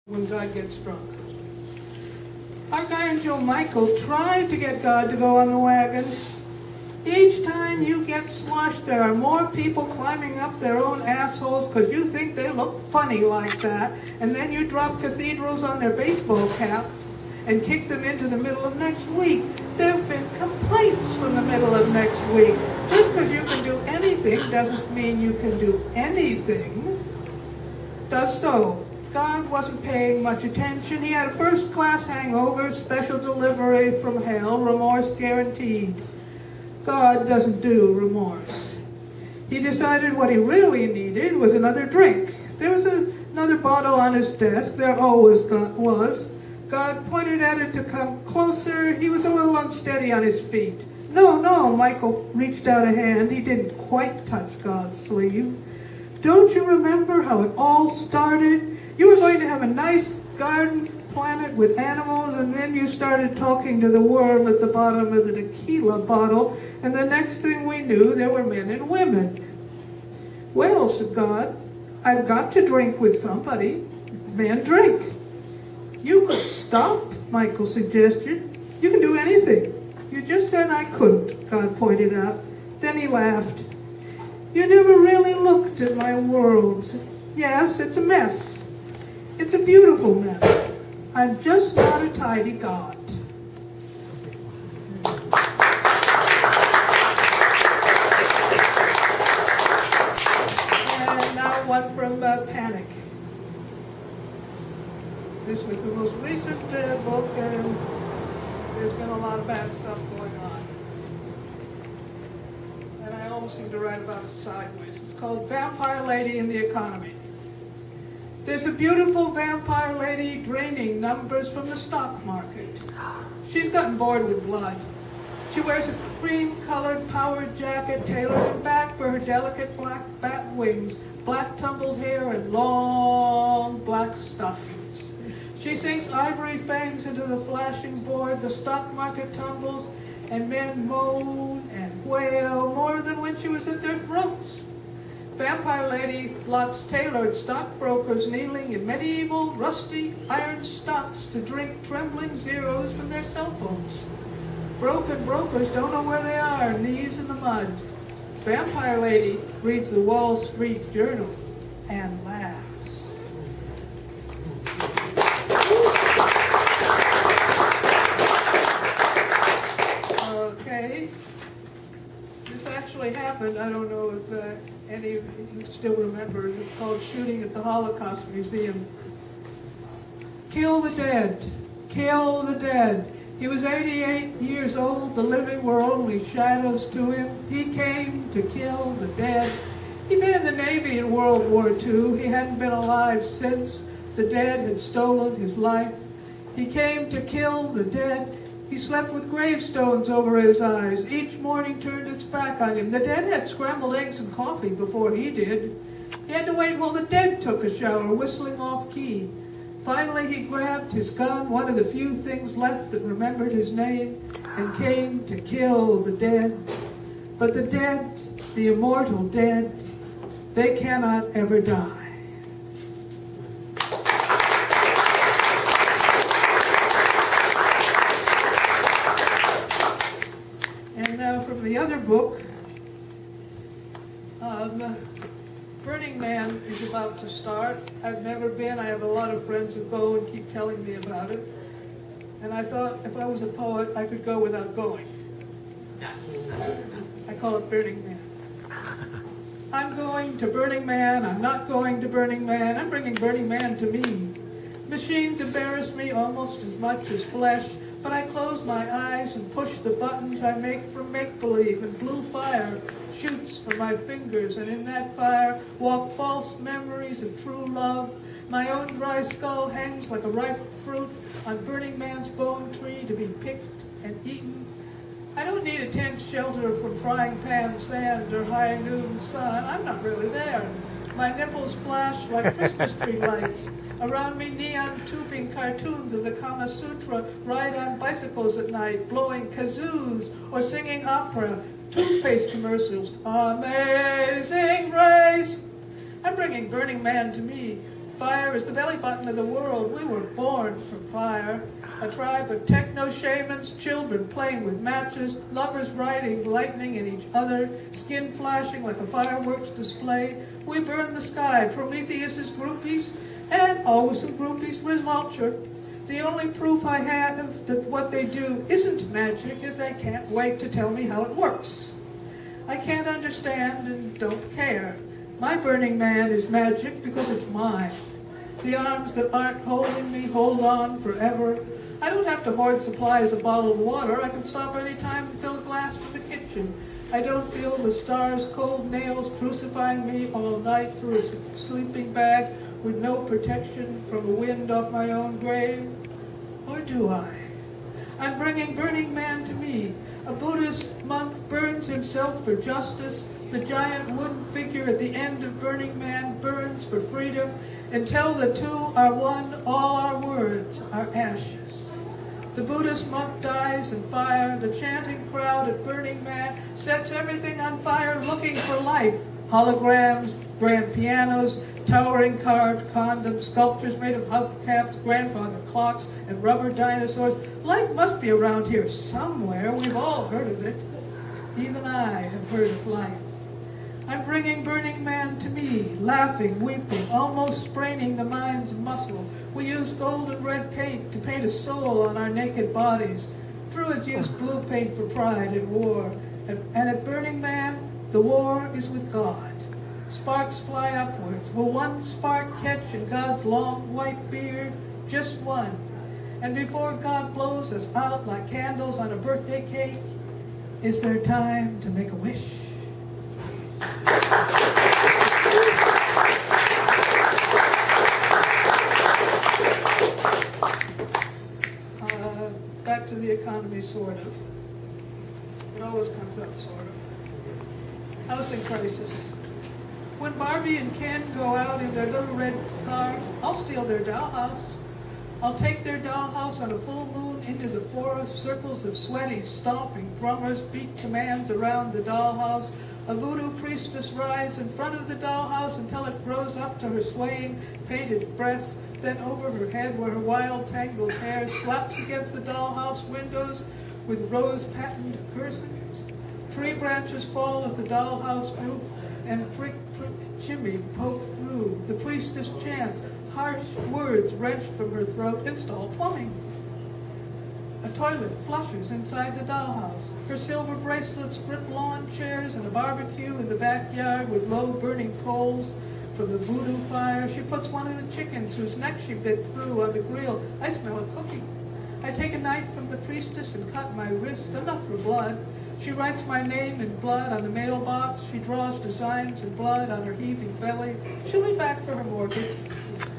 when God gets drunk. Our guy and Joe Michael tried to get God to go on the wagon. Each time you get sloshed, there are more people climbing up their own assholes because you think they look funny like that, and then you drop cathedrals on their baseball caps and kick them into the middle of next week. There have been complaints from the middle of next week. Just because you can do anything doesn't mean you can do anything. Does so. God wasn't paying much attention. He had a first-class hangover, special delivery from hell, remorse guaranteed. God doesn't do remorse. He decided what he really needed was another drink. There was another bottle on his desk. There always was. God pointed at it to come closer. He was a little unsteady on his feet. No, Michael reached out a hand. He didn't quite touch God's sleeve. Don't you remember how it all started? You were going to have a nice garden planet with animals, and then you started talking to the worm at the bottom of the tequila bottle, and the next thing we knew, there were men and women. Well, said God, I've got to drink with somebody. Man, drink. You could stop, Michael suggested. You can do anything. You just said I couldn't, God pointed out. Then he laughed. You never really looked at my world. Yes, it's a mess. It's a beautiful mess. I'm just not a tidy God. And now one from Panic. This was the most recent book, and there's been a lot of bad stuff going on. And I almost seem to write about it sideways. It's called Vampire Lady in the Economy. There's a beautiful vampire lady draining numbers from the stock market. She's gotten bored with blood. She wears a cream-colored powered jacket tailored in back for her delicate black bat wings, black tumbled hair, and long black stockings. She sinks ivory fangs into the flashing board. The stock market tumbles, and men moan and wail more than when she was at their throats. Vampire Lady locks tailored stockbrokers kneeling in medieval, rusty, iron stocks to drink trembling zeros from their cell phones. Broken brokers don't know where they are, knees in the mud. Vampire Lady reads the Wall Street Journal and laughs. Okay. This actually happened. I don't know if any of you still remember. It's called Shooting at the Holocaust Museum. Kill the dead. Kill the dead. He was 88 years old. The living were only shadows to him. He came to kill the dead. He'd been in the Navy in World War II. He hadn't been alive since. The dead had stolen his life. He came to kill the dead. He slept with gravestones over his eyes. Each morning turned its back on him. The dead had scrambled eggs and coffee before he did. He had to wait while the dead took a shower, whistling off key. Finally, he grabbed his gun, one of the few things left that remembered his name, and came to kill the dead. But the dead, the immortal dead, they cannot ever die. From the other book, Burning Man is about to start. I've never been. I have a lot of friends who go and keep telling me about it. And I thought if I was a poet, I could go without going. I call it Burning Man. I'm going to Burning Man. I'm not going to Burning Man. I'm bringing Burning Man to me. Machines embarrass me almost as much as flesh. But I close my eyes and push the buttons I make from make-believe, and blue fire shoots from my fingers, and in that fire walk false memories of true love. My own dry skull hangs like a ripe fruit on Burning Man's bone tree to be picked and eaten. I don't need a tent shelter from frying pan sand or high noon sun. I'm not really there. My nipples flash like Christmas tree lights. Around me, neon tubing cartoons of the Kama Sutra ride on bicycles at night, blowing kazoos or singing opera, toothpaste commercials. Amazing Grace. I'm bringing Burning Man to me. Fire is the belly button of the world. We were born from fire. A tribe of techno-shamans, children playing with matches, lovers riding lightning at each other, skin flashing like a fireworks display. We burn the sky, Prometheus's groupies, and always some groupies for his vulture. The only proof I have that what they do isn't magic is they can't wait to tell me how it works. I can't understand and don't care. My Burning Man is magic because it's mine. The arms that aren't holding me hold on forever. I don't have to hoard supplies of bottled water. I can stop any time and fill a glass from the kitchen. I don't feel the stars' cold nails crucifying me all night through a sleeping bag with no protection from the wind off my own grave. Or do I? I'm bringing Burning Man to me. A Buddhist monk burns himself for justice. The giant wooden figure at the end of Burning Man burns for freedom. Until the two are one, all our words are ashes. The Buddhist monk dies in fire. The chanting crowd at Burning Man sets everything on fire looking for life. Holograms, grand pianos, towering carved condoms, sculptures made of hubcaps, grandfather clocks, and rubber dinosaurs. Life must be around here somewhere. We've all heard of it. Even I have heard of life. I'm bringing Burning Man to me, laughing, weeping, almost spraining the mind's muscle. We use gold and red paint to paint a soul on our naked bodies. Druids use blue paint for pride in war. And at Burning Man, the war is with God. Sparks fly upwards. Will one spark catch in God's long white beard? Just one. And before God blows us out like candles on a birthday cake, is there time to make a wish? Back to the economy, sort of. It always comes out sort of. Housing crisis. When Barbie and Ken go out in their little red car, I'll steal their dollhouse. I'll take their dollhouse on a full moon into the forest. Circles of sweaty, stomping drummers beat commands around the dollhouse. A voodoo priestess rides in front of the dollhouse until it grows up to her swaying, painted breasts. Then over her head, where her wild, tangled hair slaps against the dollhouse windows with rose-patterned curses. Tree branches fall as the dollhouse roof and chimney poke through. The priestess chants, harsh words wrenched from her throat. Install plumbing. A toilet flushes inside the dollhouse. Her silver bracelets grip lawn chairs and a barbecue in the backyard with low burning coals from the voodoo fire. She puts one of the chickens whose neck she bit through on the grill. I smell a cookie. I take a knife from the priestess and cut my wrist, enough for blood. She writes my name in blood on the mailbox. She draws designs in blood on her heaving belly. She'll be back for her mortgage.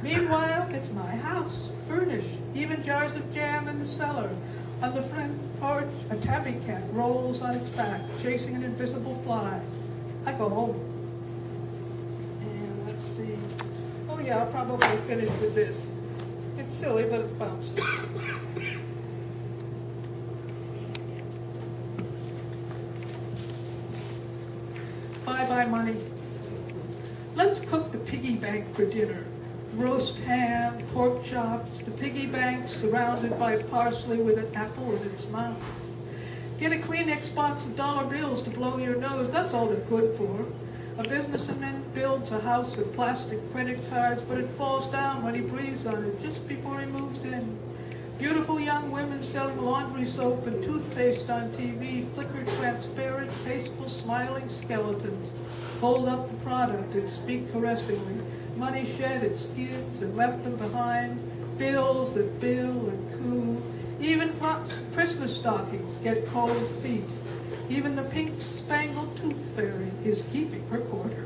Meanwhile, it's my house, furnished, even jars of jam in the cellar. On the front porch, a tabby cat rolls on its back, chasing an invisible fly. I go home. And let's see. Oh yeah, I'll probably finish with this. It's silly, but it bounces. Bye-bye money. Let's cook the piggy bank for dinner. Roast ham, pork chops, the piggy bank surrounded by parsley with an apple in its mouth. Get a Kleenex box of dollar bills to blow your nose. That's all they're good for. A businessman builds a house of plastic credit cards, but it falls down when he breathes on it just before he moves in. Beautiful young women selling laundry soap and toothpaste on TV flicker transparent, tasteful, smiling skeletons. Hold up the product and speak caressingly. Money shed its skins and left them behind. Bills that bill and coo. Even Christmas stockings get cold feet. Even the pink-spangled tooth fairy is keeping her quarter.